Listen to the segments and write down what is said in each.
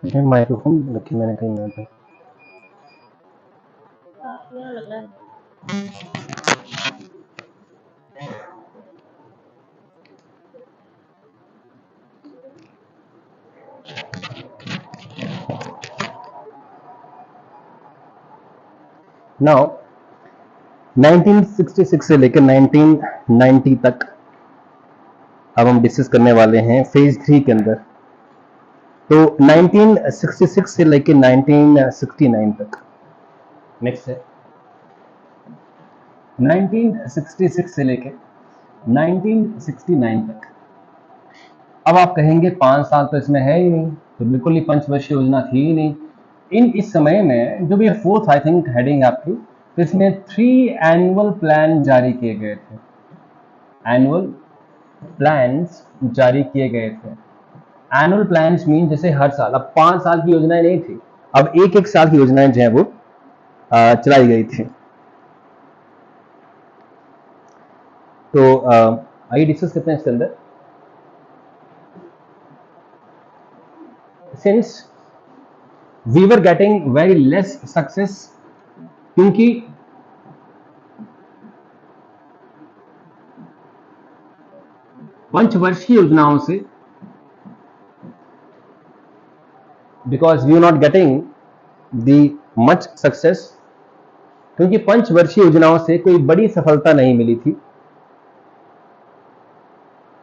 Microphone रखी मैंने कहीं यहाँ पे। लग रहा है। नाउ 1966 से लेकर 1990 तक अब हम डिस्कस करने वाले हैं फेज 3 के अंदर। तो 1966 से लेकर 1969 तक नेक्स्ट है 1966 से लेकर 1969 तक। अब आप कहेंगे 5 साल तो इसमें है ही नहीं, तो बिल्कुल ही पंचवर्षीय योजना थी ही नहीं। इस समय में जो भी फोर्थ आई थिंक हेडिंग आपकी, तो इसमें 3 एनुअल प्लान जारी किए गए थे। एनुअल प्लान्स जारी किए गए थे। एनुअल प्लान्स मीन जैसे हर साल, अब 5 साल की योजनाएं नहीं थी, अब एक साल की योजनाएं जो है वो चलाई गई थी। तो आइए डिस्कस करते हैं इसके अंदर। Since we were getting very less success, क्योंकि पंचवर्षीय योजनाओं से, because we are not getting the much success, क्योंकि पंचवर्षीय योजनाओं से कोई बड़ी सफलता नहीं मिली थी।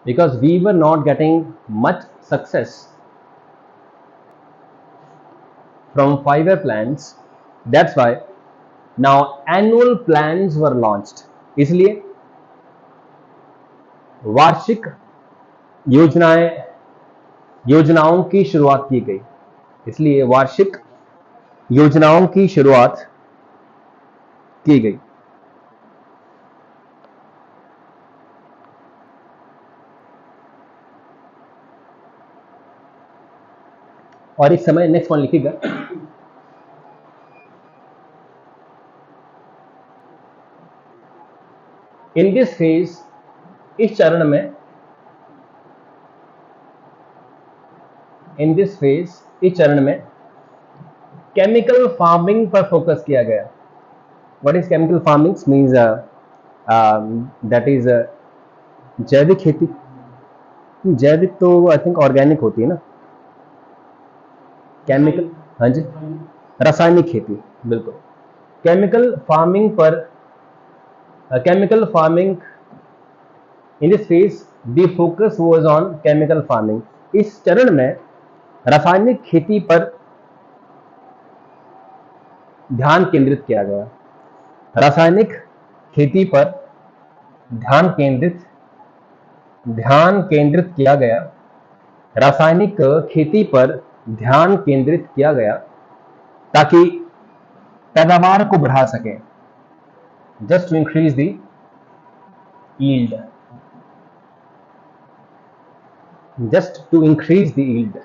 Because we were not getting much success from 5 year plans, that's why now annual plans were launched। इसलिए वार्षिक योजनाओं की शुरुआत की गई। इसलिए वार्षिक योजनाओं की शुरुआत की गई। और इस समय नेक्स्ट वन लिखिएगा, इन दिस फेज, इस चरण में, इन दिस फेज, इस चरण में केमिकल फार्मिंग पर फोकस किया गया। What is chemical farming? Means that is जैविक खेती। जैविक तो आई थिंक ऑर्गेनिक होती है ना, केमिकल, हाँ जी, रासायनिक खेती, बिल्कुल। केमिकल फार्मिंग पर, chemical farming in this phase the focus was on chemical farming. इस चरण में रासायनिक खेती पर ध्यान केंद्रित किया गया। रासायनिक खेती पर ध्यान केंद्रित किया गया। रासायनिक खेती पर ध्यान केंद्रित किया गया ताकि पैदावार को बढ़ा सके। Just to increase the yield, just to increase the yield.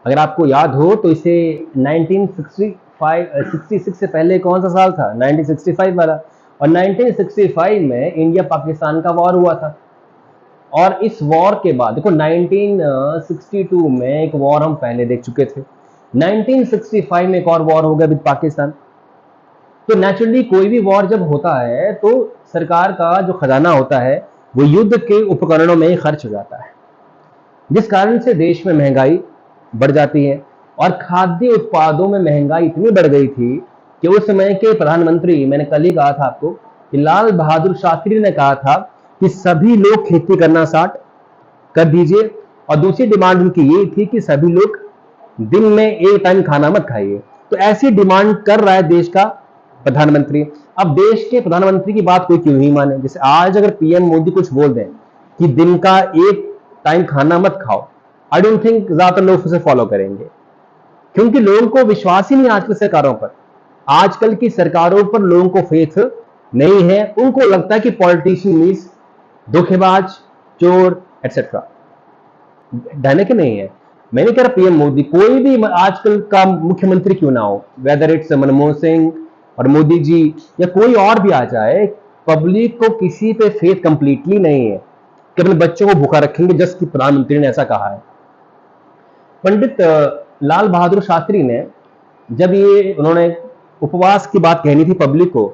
अगर आपको याद हो तो इसे 1966 से पहले कौन सा साल था? 1965 वाला। और 1965 में इंडिया पाकिस्तान का वॉर हुआ था। और इस वॉर के बाद देखो, 1962 में एक वॉर हम पहले देख चुके थे, 1965 में एक और वॉर हो गया विद पाकिस्तान। तो नेचुरली कोई भी वॉर जब होता है तो सरकार का जो खजाना होता है वो युद्ध के उपकरणों में ही खर्च हो जाता है, जिस कारण से देश में महंगाई बढ़ जाती है। और खाद्य उत्पादों में महंगाई इतनी बढ़ गई थी कि उस समय के प्रधानमंत्री, मैंने कल ही कहा था आपको, कि लाल बहादुर शास्त्री ने कहा था कि सभी लोग खेती करना स्टार्ट कर दीजिए। और दूसरी डिमांड उनकी ये थी कि सभी लोग दिन में एक टाइम खाना मत खाइए। तो ऐसी डिमांड कर रहा है देश का प्रधानमंत्री। अब देश के प्रधानमंत्री की बात कोई क्यों नहीं माने? जैसे आज अगर पीएम मोदी कुछ बोल दें कि दिन का एक टाइम खाना मत खाओ, आई डोंट थिंक ज्यादातर लोग उसे फॉलो करेंगे, क्योंकि लोगों को विश्वास ही नहीं आजकल सरकारों पर। आजकल की सरकारों पर लोगों को फेथ नहीं है। उनको लगता है कि पॉलिटिशियन मीन्स धोखेबाज, चोर, एटसेट्रा। डायनेक नहीं है। मैंने कह रहा पीएम मोदी, कोई भी आजकल का मुख्यमंत्री क्यों ना हो, वेदर इट्स मनमोहन सिंह और मोदी जी या कोई और भी आ जाए, पब्लिक को किसी पे फेथ कंप्लीटली नहीं है कि अपने बच्चों को भूखा रखेंगे जस्ट कि प्रधानमंत्री ने ऐसा कहा है। पंडित लाल बहादुर शास्त्री ने जब ये उन्होंने उपवास की बात कहनी थी पब्लिक को,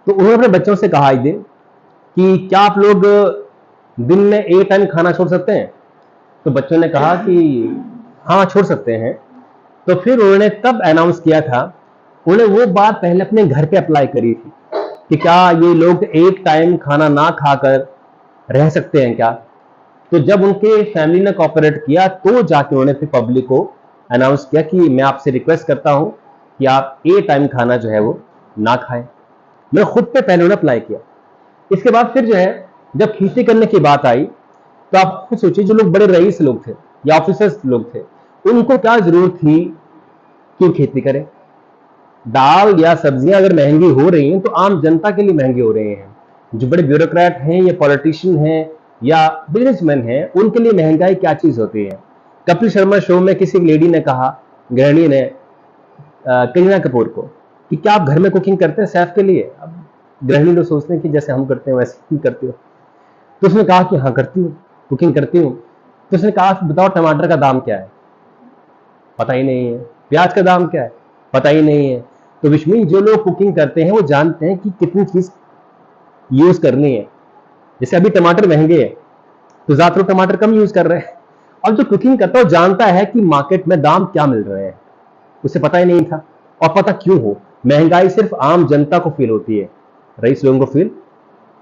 तो उन्होंने अपने बच्चों से कहा एक दिन कि क्या आप लोग दिन में 1 टाइम खाना छोड़ सकते हैं? तो बच्चों ने कहा कि हाँ छोड़ सकते हैं। तो फिर उन्होंने तब अनाउंस किया था, उन्होंने वो बात पहले अपने घर पे अप्लाई करी थी कि क्या ये लोग 1 टाइम खाना ना खाकर रह सकते हैं क्या? तो जब उनके फैमिली ने कोऑपरेट किया तो जाके उन्होंने फिर पब्लिक को अनाउंस किया कि मैं आपसे रिक्वेस्ट करता हूं कि आप 1 टाइम खाना जो है वो ना खाएं। मैं खुद पे पहले उन्होंने अप्लाई किया। इसके बाद फिर जो है जब खेती करने की बात आई, तो आप खुद सोचिए, जो लोग बड़े रईस लोग थे या ऑफिसर्स लोग थे, उनको क्या जरूरत थी कि खेती करें? दाल या सब्जियां अगर महंगी हो रही हैं तो आम जनता के लिए महंगी हो रही हैं। जो बड़े ब्यूरोक्रेट हैं या पॉलिटिशियन हैं या बिजनेसमैन हैं, उनके लिए महंगाई क्या चीज होती है? कपिल शर्मा शो में किसी लेडी ने कहा, गृहिणी ने करीना कपूर को, कि क्या आप घर में कुकिंग करते हैं सैफ के लिए? अब गृहिणी लोग सोचते हैं कि जैसे हम करते हैं वैसे ही करती हो। तो उसने कहा कि हाँ करती हूँ, कुकिंग करती हूँ। तो उसने कहा बताओ टमाटर का दाम क्या है? पता ही नहीं है। प्याज का दाम क्या है? पता ही नहीं है। तो विच मीन जो लोग कुकिंग करते हैं वो जानते हैं कि कितनी चीज यूज करनी है। जैसे अभी टमाटर महंगे हैं तो ज्यादा लोग टमाटर कम यूज कर रहे हैं, और जो कुकिंग करता है वो जानता है कि मार्केट में दाम क्या मिल रहे हैं। उसे पता ही नहीं था। और पता क्यों हो, महंगाई सिर्फ आम जनता को फील होती है, रईस लोगों को फील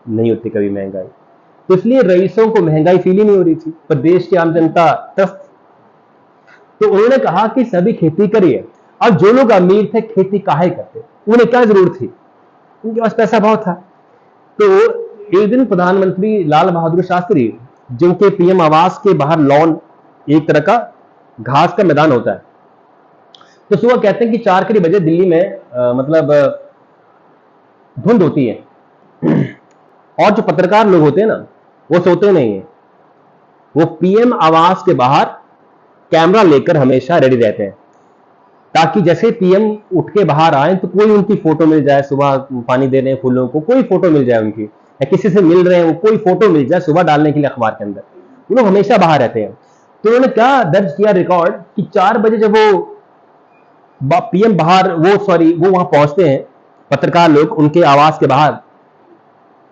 नहीं होती कभी महंगाई। तो इसलिए रईसों को महंगाई फील ही नहीं हो रही थी, पर देश की आम जनता त्रस्त। तो उन्होंने कहा कि सभी खेती करिए। अब जो लोग अमीर थे खेती काहे करते? उन्हें क्या जरूरत थी? उनके पास पैसा बहुत था। तो एक दिन प्रधानमंत्री लाल बहादुर शास्त्री, जिनके पीएम आवास के बाहर लॉन, एक तरह का घास का मैदान होता है, तो सुबह कहते हैं कि 4 बजे दिल्ली में मतलब धुंध होती है, और जो पत्रकार लोग होते हैं ना वो सोते नहीं है, वो पीएम आवास के बाहर कैमरा लेकर हमेशा रेडी रहते हैं, ताकि जैसे पीएम उठ के बाहर आए तो कोई उनकी फोटो मिल जाए, सुबह पानी दे रहे हैं फूलों को, कोई फोटो मिल जाए उनकी, या किसी से मिल रहे हैं वो कोई फोटो मिल जाए सुबह डालने के लिए अखबार के अंदर। वो लोग हमेशा बाहर रहते हैं। तो उन्होंने क्या दर्ज किया रिकॉर्ड कि 4 बजे जब वो पीएम बाहर, वो सॉरी वो वहां पहुंचते हैं, पत्रकार लोग उनके आवास के बाहर,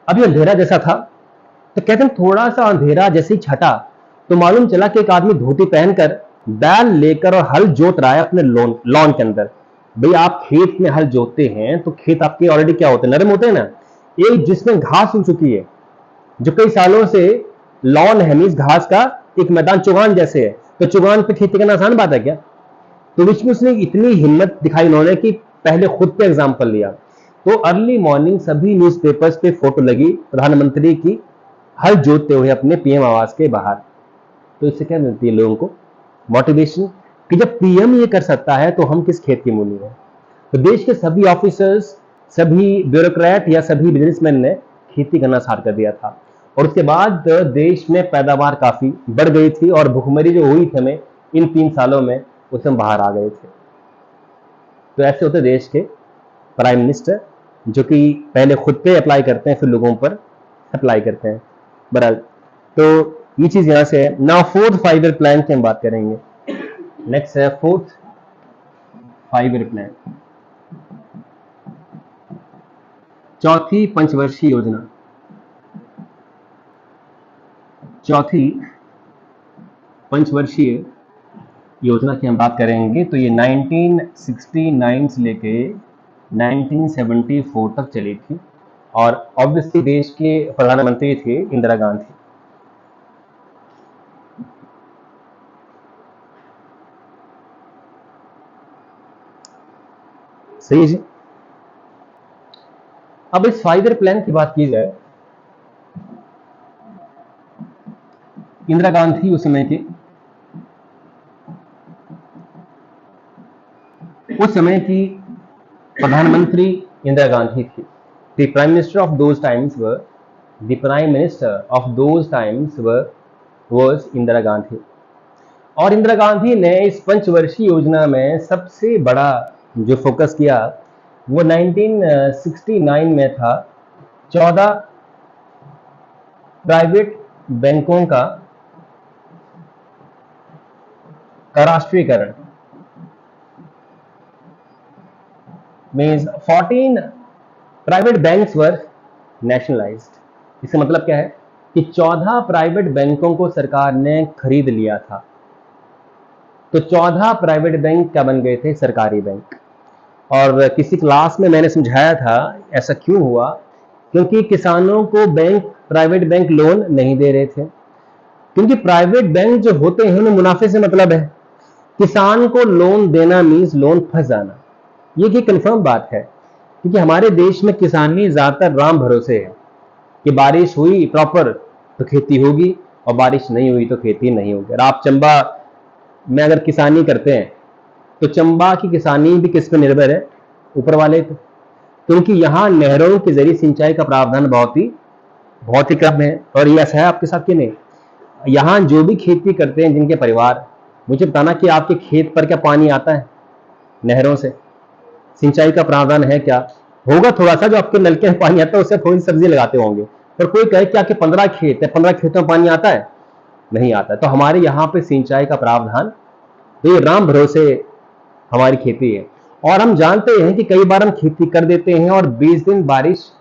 अभी अंधेरा जैसा था। तो कहते हैं थोड़ा सा अंधेरा जैसे ही छटा तो मालूम चला कि एक आदमी धोती पहनकर बैल लेकर और हल जोत रहा है अपने लॉन के अंदर। भाई आप खेत में हल जोतते हैं तो खेत आपके ऑलरेडी क्या होते हैं, नरम होते हैं ना। एक जिसमें घास उग चुकी है, जो कई सालों से लॉन है, मीन्स घास का एक मैदान चुगान जैसे है, तो चुगान पे खेती करना आसान बात है क्या? तो विच में उसने इतनी हिम्मत दिखाई उन्होंने कि पहले खुद पे एग्जाम्पल लिया। तो अर्ली मॉर्निंग सभी न्यूज़पेपर्स पे फोटो लगी प्रधानमंत्री की हल जोतते हुए अपने पीएम आवास के बाहर। तो इससे क्या मिलती है लोगों को? मोटिवेशन, कि जब पीएम ये कर सकता है तो हम किस खेत की मूली हैं। तो देश के सभी ऑफिसर्स, सभी ब्यूरोक्रेट या सभी बिजनेसमैन ने खेती करना स्टार्ट कर दिया था, और उसके बाद देश में पैदावार काफी बढ़ गई थी, और भुखमरी जो हुई थी हमें इन 3 सालों में, उससे हम बाहर आ गए थे। तो ऐसे होते देश के प्राइम मिनिस्टर, जो कि पहले खुद पे अप्लाई करते हैं फिर लोगों पर अप्लाई करते हैं। बहरहाल तो ये चीज यहां से है। नाउ 4th 5 ईयर प्लान की हम बात करेंगे। नेक्स्ट है 4th 5 ईयर प्लान, चौथी पंचवर्षीय योजना। चौथी पंचवर्षीय योजना की हम बात करेंगे तो ये 1969 से लेके 1974 तक चली थी, और ऑब्वियसली देश के प्रधानमंत्री थे इंदिरा गांधी। सही जी। अब इस 5 ईयर प्लान की बात की जाए, इंदिरा गांधी उस समय की प्रधानमंत्री इंदिरा गांधी थी। The prime minister of those times were the prime minister of those times was Indira Gandhi. और इंदिरा गांधी ने इस पंचवर्षीय योजना में सबसे बड़ा जो फोकस किया वो 1969 में था। 14 प्राइवेट बैंकों का का राष्ट्रीयकरण मीन्स 14 प्राइवेट बैंक्स वर नेशनलाइज्ड। इसका मतलब क्या है कि 14 प्राइवेट बैंकों को सरकार ने खरीद लिया था। तो 14 प्राइवेट बैंक क्या बन गए थे? सरकारी बैंक। और किसी क्लास में मैंने समझाया था ऐसा क्यों हुआ, क्योंकि किसानों को प्राइवेट बैंक लोन नहीं दे रहे थे, क्योंकि प्राइवेट बैंक जो होते हैं उन्हें मुनाफे से मतलब है। किसान को लोन देना मीन्स लोन फंस जाना, ये कंफर्म बात है। क्योंकि हमारे देश में किसानी ज्यादातर राम भरोसे है कि बारिश हुई प्रॉपर तो खेती होगी और बारिश नहीं हुई तो खेती नहीं होगी। और आप चंबा में अगर किसानी करते हैं तो चंबा की किसानी भी किस पर निर्भर है? ऊपर वाले पे। क्योंकि यहाँ नहरों के जरिए सिंचाई का प्रावधान बहुत ही कम है। और ये ऐसा है आपके साथ कि नहीं, यहाँ जो भी खेती करते हैं जिनके परिवार, मुझे बताना कि आपके खेत पर क्या पानी आता है नहरों से? सिंचाई का प्रावधान है क्या? होगा थोड़ा सा, जो आपके नलके में पानी आता है उससे थोड़ी सब्जी लगाते होंगे। पर कोई कहे कि आपके 15 खेत है, 15 खेतों में पानी आता है? नहीं आता। तो हमारे यहाँ पे सिंचाई का प्रावधान, तो ये राम भरोसे हमारी खेती है। और हम जानते हैं कि कई बार हम खेती कर देते हैं और 20 दिन बारिश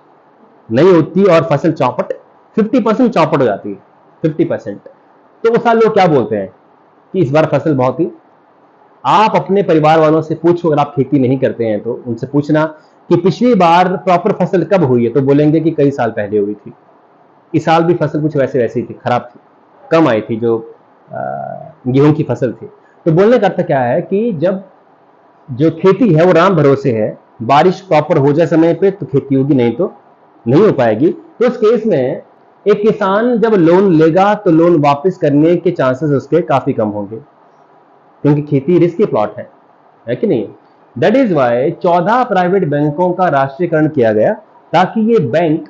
नहीं होती और फसल चौपट 50% चौपट हो जाती है, 50%। तो उस साल लोग क्या बोलते हैं कि इस बार फसल बहुत ही। आप अपने परिवार वालों से पूछो, अगर आप खेती नहीं करते हैं तो उनसे पूछना कि पिछली बार प्रॉपर फसल कब हुई है, तो बोलेंगे कि कई साल पहले हुई थी। इस साल भी फसल कुछ वैसे वैसी थी, खराब थी, कम आई थी जो गेहूं की फसल थी। तो बोलने का अर्थ क्या है कि जब जो खेती है वो राम भरोसे है, बारिश प्रॉपर हो जाए समय पे तो खेती होगी, नहीं तो नहीं हो पाएगी। तो उस केस में एक किसान जब लोन लेगा तो लोन वापस करने के चांसेस उसके काफी कम होंगे, क्योंकि खेती रिस्की प्लॉट है कि नहीं? दैट इज वाई 14 प्राइवेट बैंकों का राष्ट्रीयकरण किया गया, ताकि ये बैंक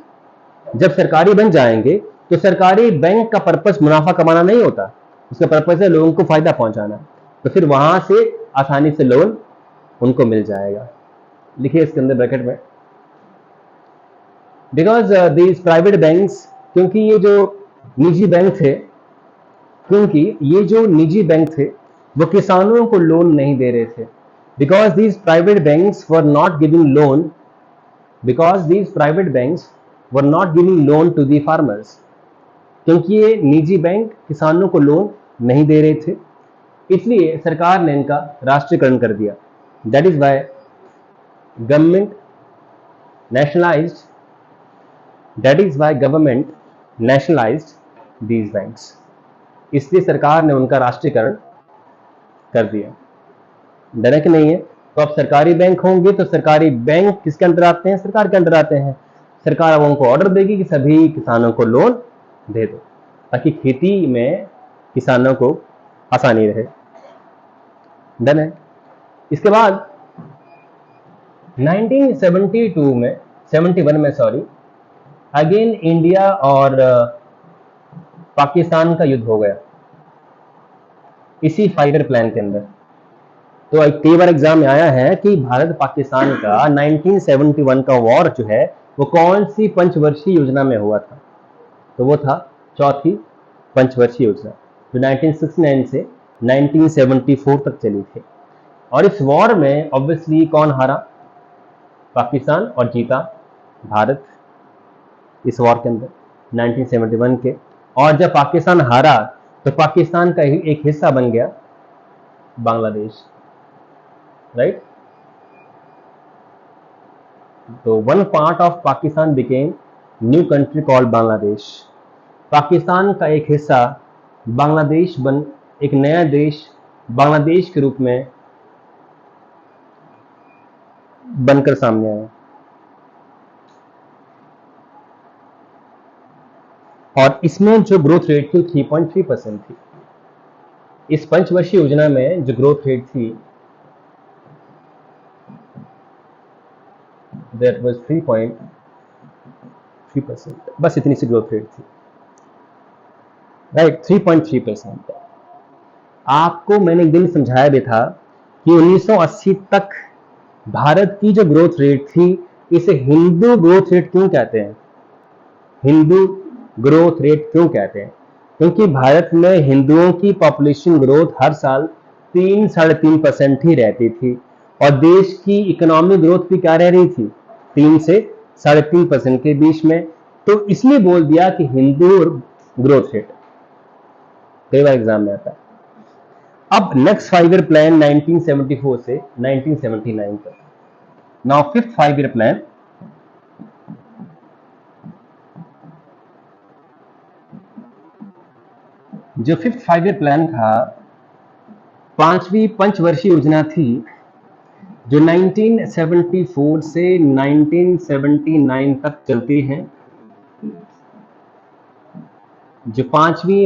जब सरकारी बन जाएंगे तो सरकारी बैंक का पर्पस मुनाफा कमाना नहीं होता, उसका पर्पस है लोगों को फायदा पहुंचाना। तो फिर वहां से आसानी से लोन उनको मिल जाएगा। लिखिए इसके अंदर ब्रैकेट में, बिकॉज दीज प्राइवेट बैंक्स, क्योंकि ये जो निजी बैंक थे, वो किसानों को लोन नहीं दे रहे थे। Because these private banks were not giving loan to the farmers, क्योंकि ये निजी बैंक किसानों को लोन नहीं दे रहे थे, इसलिए सरकार ने इनका राष्ट्रीयकरण कर दिया। That is why government nationalised these banks, इसलिए सरकार ने उनका राष्ट्रीयकरण कर दिया। डर है कि नहीं है? तो अब सरकारी बैंक होंगे तो सरकारी बैंक किसके अंदर आते हैं? सरकार के अंदर आते हैं। सरकार अब उनको ऑर्डर देगी कि सभी किसानों को लोन दे दो, ताकि खेती में किसानों को आसानी रहे। डन है। इसके बाद 71 में अगेन इंडिया और पाकिस्तान का युद्ध हो गया इसी 5 ईयर प्लान के अंदर। तो कई बार एग्जाम में आया है कि भारत पाकिस्तान का 1971 का वॉर जो है वो कौन सी पंचवर्षीय योजना में हुआ था? तो वो था चौथी पंचवर्षीय योजना, जो 1969 से 1974 तक चली थी। और इस वॉर में ऑब्वियसली कौन हारा? पाकिस्तान। और जीता भारत इस वॉर के अंदर 1971 के। और जब पाकिस्तान हारा तो पाकिस्तान का एक हिस्सा बन गया बांग्लादेश, राइट? तो one part of Pakistan became new country called Bangladesh. Pakistan का एक हिस्सा बांग्लादेश एक नया देश बांग्लादेश के रूप में बनकर सामने आया। और इसमें जो ग्रोथ रेट थी 3.3% थी। इस पंचवर्षीय योजना में जो ग्रोथ रेट थी दैट वाज 3.3%, बस इतनी सी ग्रोथ रेट थी, राइट? 3.3%। आपको मैंने एक दिन समझाया भी था कि 1980 तक भारत की जो ग्रोथ रेट थी, इसे हिंदू ग्रोथ रेट क्यों कहते हैं? हिंदू ग्रोथ रेट क्यों कहते हैं? क्योंकि भारत में हिंदुओं की पॉपुलेशन ग्रोथ हर साल 3-3.5% ही रहती थी, और देश की इकोनॉमिक ग्रोथ भी क्या रह रही थी, 3 से 3.5% के बीच में। तो इसलिए बोल दिया कि हिंदू ग्रोथ रेट, कई बार एग्जाम में आता है। अब नेक्स्ट 5 ईयर प्लान 1974 से 1979 तक। नाउ फिफ्थ 5 ईयर प्लान, जो फिफ्थ 5 ईयर प्लान था, पांचवी पंचवर्षीय योजना थी, जो 1974 से 1979 तक चलती है। जो पांचवी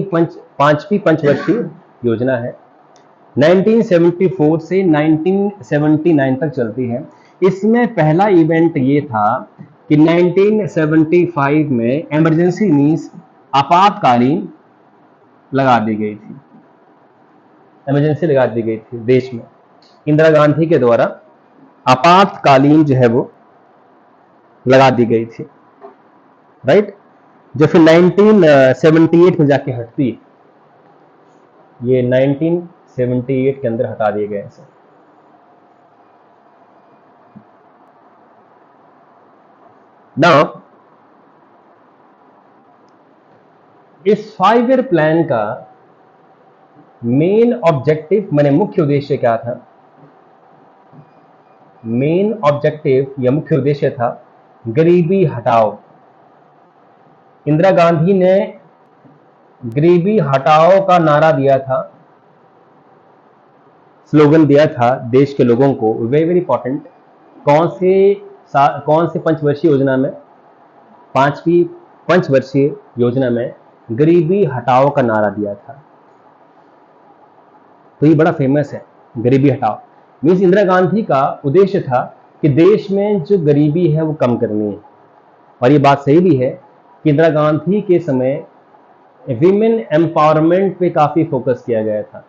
पंचवर्षीय योजना है, 1974 से 1979 तक चलती है। इसमें पहला इवेंट ये था कि 1975 में इमरजेंसी मीन्स आपातकालीन लगा दी गई थी, इमरजेंसी लगा दी गई थी देश में, इंदिरा गांधी के द्वारा आपातकालीन जो है वो लगा दी गई थी, राइट। जो फिर 1978 में जाके हटती, ये 1978 के अंदर हटा दिए गए हैं। नाउ इस 5 ईयर प्लान का मेन ऑब्जेक्टिव, मैंने मुख्य उद्देश्य क्या था, मेन ऑब्जेक्टिव या मुख्य उद्देश्य था गरीबी हटाओ। इंदिरा गांधी ने गरीबी हटाओ का नारा दिया था, स्लोगन दिया था देश के लोगों को, वेरी वेरी इंपॉर्टेंट। कौन से पंचवर्षीय योजना में, पांचवी पंचवर्षीय योजना में गरीबी हटाओ का नारा दिया था। तो ये बड़ा फेमस है, गरीबी हटाओ मीन्स इंदिरा गांधी का उद्देश्य था कि देश में जो गरीबी है वो कम करनी है। और ये बात सही भी है कि इंदिरा गांधी के समय विमेन एम्पावरमेंट पे काफी फोकस किया गया था।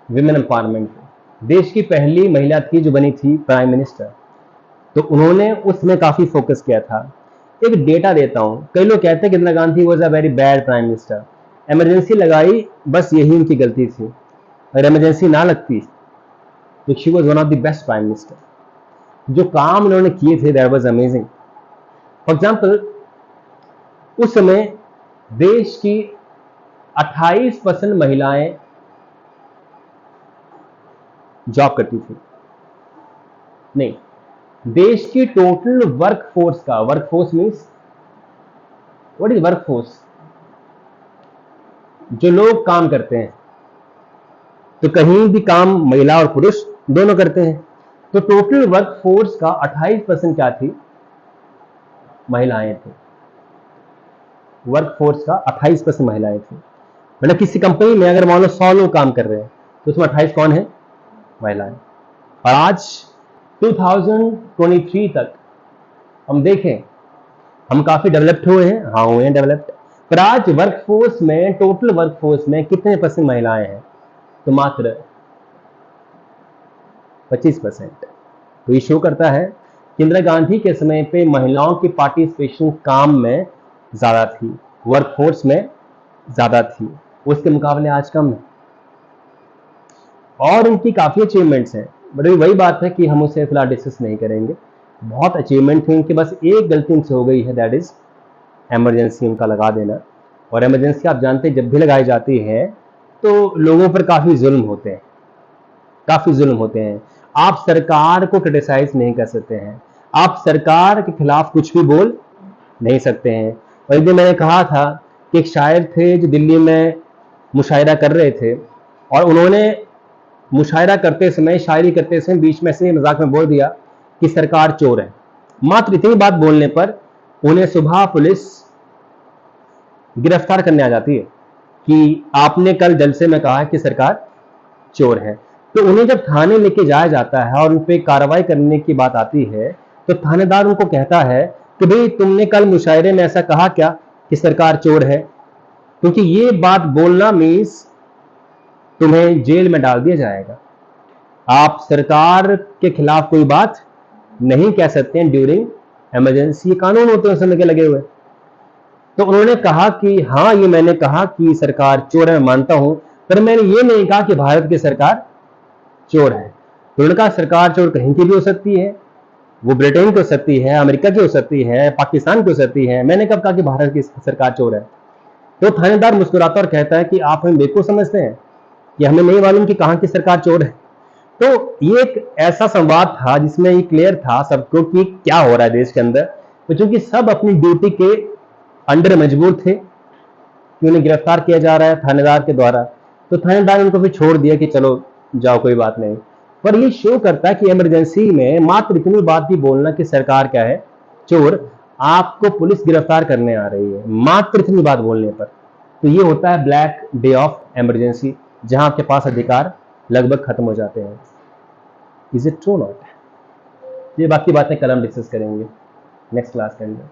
विमेन एम्पावरमेंट, देश की पहली महिला थी जो बनी थी प्राइम मिनिस्टर, तो उन्होंने उसमें काफी फोकस किया था। एक डेटा देता हूं, कई लोग कहते हैं कि Indira Gandhi was a very bad prime minister, emergency लगाई, बस यही उनकी गलती थी। अगर इमरजेंसी ना लगती तो she was one of the best prime minister. जो काम उन्होंने किए थे that was amazing. For example, उस समय देश की 28% महिलाएं जॉब करती थी। नहीं, देश की टोटल वर्कफोर्स का, workforce means what is workforce, जो लोग काम करते हैं, तो कहीं भी काम महिला और पुरुष दोनों करते हैं, तो टोटल वर्कफोर्स का 28% क्या थी, महिलाएं थी। वर्कफोर्स का 28% महिलाएं थी। मतलब किसी कंपनी में अगर मान लो 100 लोग काम कर रहे हैं तो उसमें 28 कौन है, महिलाएं। और आज 2023 तक हम देखें, हम काफी डेवलप्ड हुए हैं, हाँ हुए हैं डेवलप्ड, पर आज वर्कफोर्स में, टोटल वर्कफोर्स में कितने % महिलाएं हैं, तो मात्र 25%। तो ये शो करता है कि इंदिरा गांधी के समय पे महिलाओं की पार्टिसिपेशन काम में ज्यादा थी, वर्कफोर्स में ज्यादा थी, उसके मुकाबले आज कम है। और उनकी काफी अचीवमेंट्स हैं, बट वही बात है कि हम उसे फिलहाल डिस्कस नहीं करेंगे। बहुत अचीवमेंट हुई उनकी, बस एक गलती उनसे हो गई है, दैट इज इमरजेंसी उनका लगा देना। और इमरजेंसी आप जानते हैं जब भी लगाई जाती है तो लोगों पर काफी जुल्म होते हैं, काफी जुल्म होते हैं। आप सरकार को क्रिटिसाइज नहीं कर सकते हैं, आप सरकार के खिलाफ कुछ भी बोल नहीं सकते हैं। और एक दिन मैंने कहा था कि एक शायर थे जो दिल्ली में मुशायरा कर रहे थे, और उन्होंने मुशायरा करते समय, शायरी करते समय बीच में से मजाक में बोल दिया कि सरकार चोर है। मात्र इतनी बात बोलने पर उन्हें सुबह पुलिस गिरफ्तार करने आ जाती है कि आपने कल जलसे में कहा कि सरकार चोर है। तो उन्हें जब थाने लेके जाया जाता है और उन पर कार्रवाई करने की बात आती है तो थानेदार उनको कहता है कि भाई तुमने कल मुशायरे में ऐसा कहा क्या कि सरकार चोर है, क्योंकि ये बात बोलना मीन्स तुम्हें जेल में डाल दिया जाएगा। आप सरकार के खिलाफ कोई बात नहीं कह सकते हैं ड्यूरिंग इमरजेंसी, कानून होते हैं उस समय के लगे हुए। तो उन्होंने कहा कि हाँ, ये मैंने कहा कि सरकार चोर है, मैं मानता हूं, पर मैंने ये नहीं कहा कि भारत की सरकार चोर है। तो उन्होंने कहा सरकार चोर कहीं की भी हो सकती है, वो ब्रिटेन की हो सकती है, अमेरिका की हो सकती है, पाकिस्तान की हो सकती है, मैंने कब कहा कि भारत की सरकार चोर है। तो थानेदार मुस्कुराता और कहता है कि आप हमें बेवकूफ समझते हैं कि हमें नहीं मालूम कि कहां की सरकार चोर है। तो ये एक ऐसा संवाद था जिसमें ये क्लियर था सबको कि क्या हो रहा है देश के अंदर। तो चूंकि सब अपनी ड्यूटी के अंडर मजबूर थे कि उन्हें गिरफ्तार किया जा रहा है थानेदार के द्वारा, तो थानेदार ने उनको फिर छोड़ दिया कि चलो जाओ, कोई बात नहीं। पर ये शो करता है कि इमरजेंसी में मात्र इतनी बात भी बोलना कि सरकार क्या है, चोर, आपको पुलिस गिरफ्तार करने आ रही है, मात्र इतनी बात बोलने पर। तो ये होता है ब्लैक डे ऑफ इमरजेंसी, जहां आपके पास अधिकार लगभग खत्म हो जाते हैं। Is it true not? ये बाकी बातें कल हम डिस्कस करेंगे नेक्स्ट क्लास के अंदर।